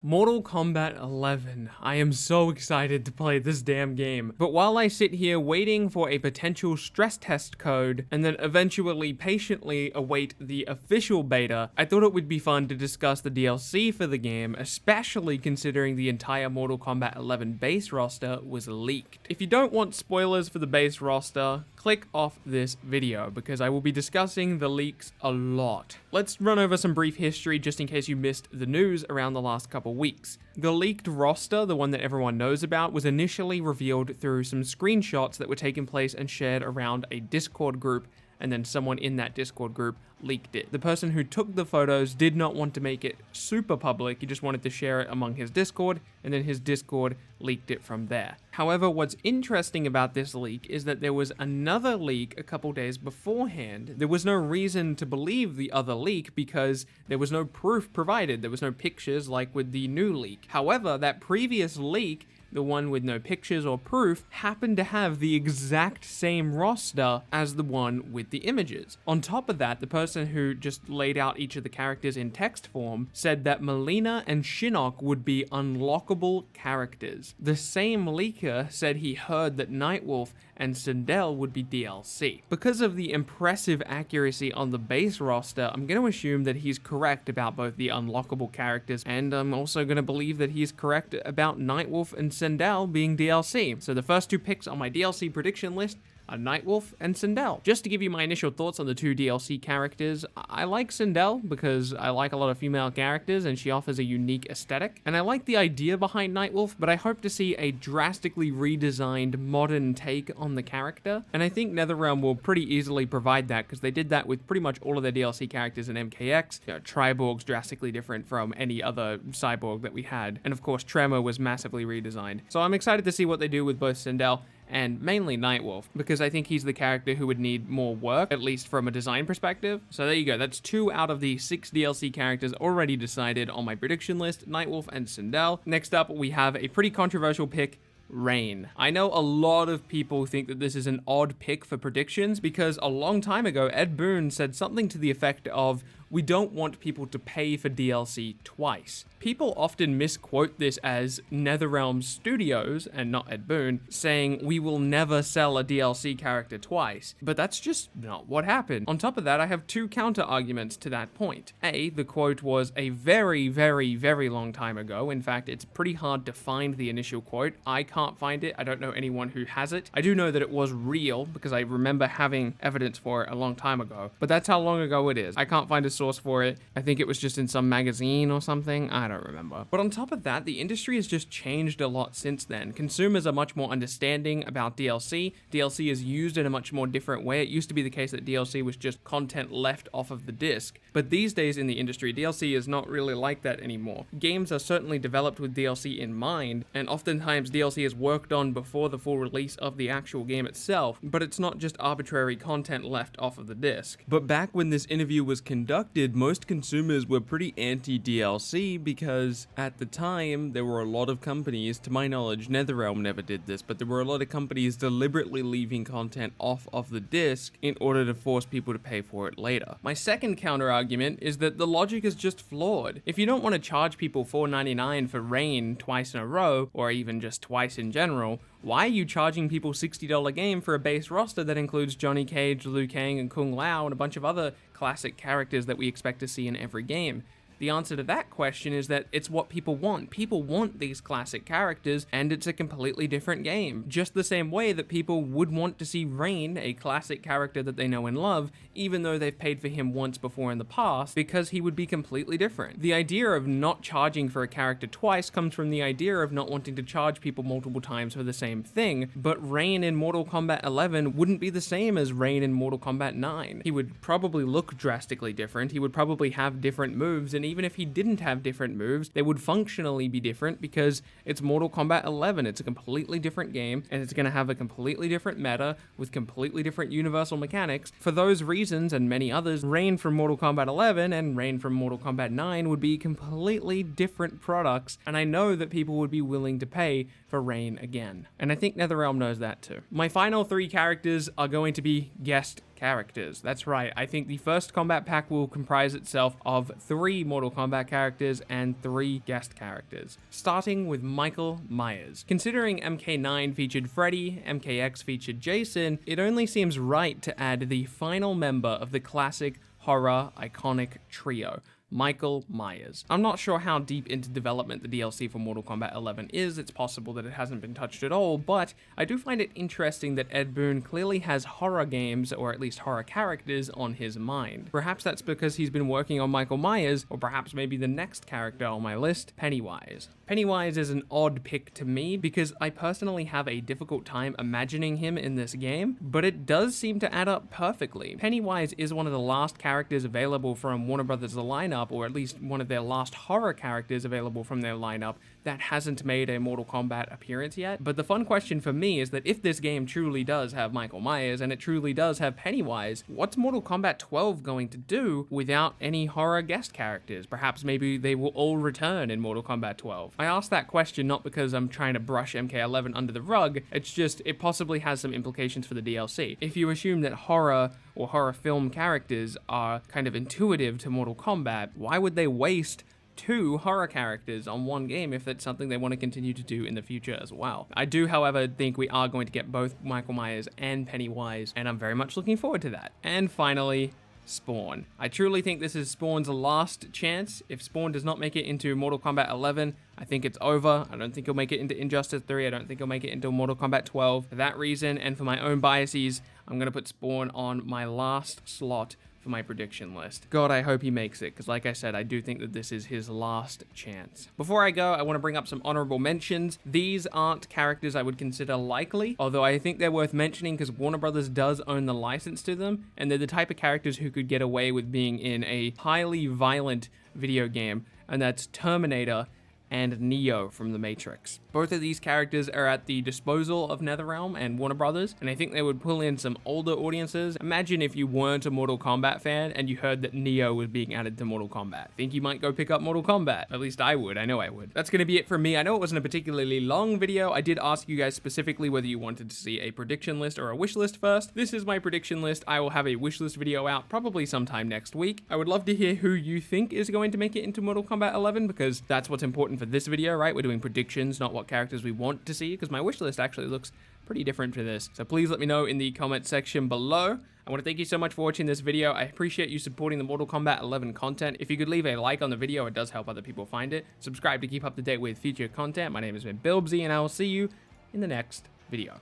Mortal Kombat 11. I am so excited to play this damn game. But while I sit here waiting for a potential stress test code and then eventually patiently await the official beta, I thought it would be fun to discuss the DLC for the game, especially considering the entire Mortal Kombat 11 base roster was leaked. If you don't want spoilers for the base roster, click off this video because I will be discussing the leaks a lot. Let's run over some brief history just in case you missed the news around the last couple weeks. The leaked roster, the one that everyone knows about, was initially revealed through some screenshots that were taking place and shared around a Discord group, and then someone in that Discord group leaked it. The person who took the photos did not want to make it super public, he just wanted to share it among his Discord, and then his Discord leaked it from there. However, what's interesting about this leak is that there was another leak a couple days beforehand. There was no reason to believe the other leak because there was no proof provided. There was no pictures like with the new leak. However, that previous leak, the one with no pictures or proof, happened to have the exact same roster as the one with the images. On top of that, the person who just laid out each of the characters in text form said that Mileena and Shinnok would be unlockable characters. The same leaker said he heard that Nightwolf and Sindel would be DLC. Because of the impressive accuracy on the base roster, I'm going to assume that he's correct about both the unlockable characters, and I'm also going to believe that he's correct about Nightwolf and Sindel being DLC. So the first two picks on my DLC prediction list are Nightwolf and Sindel. Just to give you my initial thoughts on the two DLC characters, I like Sindel because I like a lot of female characters and she offers a unique aesthetic, and I like the idea behind Nightwolf, but I hope to see a drastically redesigned modern take on the character, and I think NetherRealm will pretty easily provide that because they did that with pretty much all of their DLC characters in MKX. Triborg's drastically different from any other cyborg that we had, and of course Tremor was massively redesigned. So I'm excited to see what they do with both Sindel and mainly Nightwolf, because I think he's the character who would need more work, at least from a design perspective. So there you go, that's 2 out of the 6 DLC characters already decided on my prediction list, Nightwolf and Sindel. Next up, we have a pretty controversial pick, Rain. I know a lot of people think that this is an odd pick for predictions because a long time ago, Ed Boon said something to the effect of, "We don't want people to pay for DLC twice." People often misquote this as NetherRealm Studios, and not Ed Boon, saying we will never sell a DLC character twice, but that's just not what happened. On top of that, I have 2 counter arguments to that point. A, the quote was a very, very, very long time ago. In fact, it's pretty hard to find the initial quote. I can't find it. I don't know anyone who has it. I do know that it was real because I remember having evidence for it a long time ago, but that's how long ago it is. I can't find a source for it. I think it was just in some magazine or something. I don't remember. But on top of that, the industry has just changed a lot since then. Consumers are much more understanding about DLC. DLC is used in a much more different way. It used to be the case that DLC was just content left off of the disc. But these days in the industry, DLC is not really like that anymore. Games are certainly developed with DLC in mind, and oftentimes DLC is worked on before the full release of the actual game itself, but it's not just arbitrary content left off of the disc. But back when this interview was conducted, most consumers were pretty anti-DLC because at the time there were a lot of companies, to my knowledge NetherRealm never did this, but there were a lot of companies deliberately leaving content off of the disc in order to force people to pay for it later. My second counter argument is that the logic is just flawed. If you don't want to charge people $4.99 for Rain twice in a row, or even just twice in general, why are you charging people $60 game for a base roster that includes Johnny Cage, Liu Kang, and Kung Lao, and a bunch of other classic characters that we expect to see in every game? The answer to that question is that it's what people want. People want these classic characters, and it's a completely different game. Just the same way that people would want to see Rain, a classic character that they know and love, even though they've paid for him once before in the past, because he would be completely different. The idea of not charging for a character twice comes from the idea of not wanting to charge people multiple times for the same thing, but Rain in Mortal Kombat 11 wouldn't be the same as Rain in Mortal Kombat 9. He would probably look drastically different, he would probably have different moves, and even if he didn't have different moves, they would functionally be different because it's Mortal Kombat 11. It's a completely different game, and it's going to have a completely different meta with completely different universal mechanics. For those reasons and many others, Rain from Mortal Kombat 11 and Rain from Mortal Kombat 9 would be completely different products, and I know that people would be willing to pay for Rain again. And I think NetherRealm knows that too. My final 3 characters are going to be guest characters. That's right, I think the first Kombat Pack will comprise itself of 3 Mortal Kombat characters and 3 guest characters, starting with Michael Myers. Considering MK9 featured Freddy, MKX featured Jason, it only seems right to add the final member of the classic horror iconic trio, Michael Myers. I'm not sure how deep into development the DLC for Mortal Kombat 11 is. It's possible that it hasn't been touched at all, but I do find it interesting that Ed Boon clearly has horror games, or at least horror characters, on his mind. Perhaps that's because he's been working on Michael Myers, or perhaps maybe the next character on my list, Pennywise. Pennywise is an odd pick to me because I personally have a difficult time imagining him in this game, but it does seem to add up perfectly. Pennywise is one of the last characters available from Warner Brothers' lineup, or at least one of their last horror characters available from their lineup that hasn't made a Mortal Kombat appearance yet. But the fun question for me is that if this game truly does have Michael Myers and it truly does have Pennywise, what's Mortal Kombat 12 going to do without any horror guest characters? Perhaps maybe they will all return in Mortal Kombat 12. I ask that question not because I'm trying to brush MK11 under the rug, it's just it possibly has some implications for the DLC. If you assume that horror or horror film characters are kind of intuitive to Mortal Kombat, why would they waste 2 horror characters on one game if that's something they want to continue to do in the future as well? I do, however, think we are going to get both Michael Myers and Pennywise, and I'm very much looking forward to that. And finally, Spawn. I truly think this is Spawn's last chance. If Spawn does not make it into Mortal Kombat 11, I think it's over. I don't think he'll make it into Injustice 3. I don't think he'll make it into Mortal Kombat 12. For that reason, and for my own biases, I'm going to put Spawn on my last slot for my prediction list. God, I hope he makes it, because like I said, I do think that this is his last chance. Before I go, I want to bring up some honorable mentions. These aren't characters I would consider likely, although I think they're worth mentioning because Warner Brothers does own the license to them, and they're the type of characters who could get away with being in a highly violent video game, and that's Terminator and Neo from The Matrix. Both of these characters are at the disposal of NetherRealm and Warner Brothers, and I think they would pull in some older audiences. Imagine if you weren't a Mortal Kombat fan and you heard that Neo was being added to Mortal Kombat. I think you might go pick up Mortal Kombat. At least I would. I know I would. That's going to be it for me. I know it wasn't a particularly long video. I did ask you guys specifically whether you wanted to see a prediction list or a wish list first. This is my prediction list. I will have a wish list video out probably sometime next week. I would love to hear who you think is going to make it into Mortal Kombat 11, because that's what's important for this video, right? We're doing predictions, not what characters we want to see, because my wish list actually looks pretty different for this. So please let me know in the comment section below. I want to thank you so much for watching this video. I appreciate you supporting the Mortal Kombat 11 content. If you could leave a like on the video, it does help other people find it. Subscribe to keep up to date with future content. My name has been Bilbzy, and I will see you in the next video.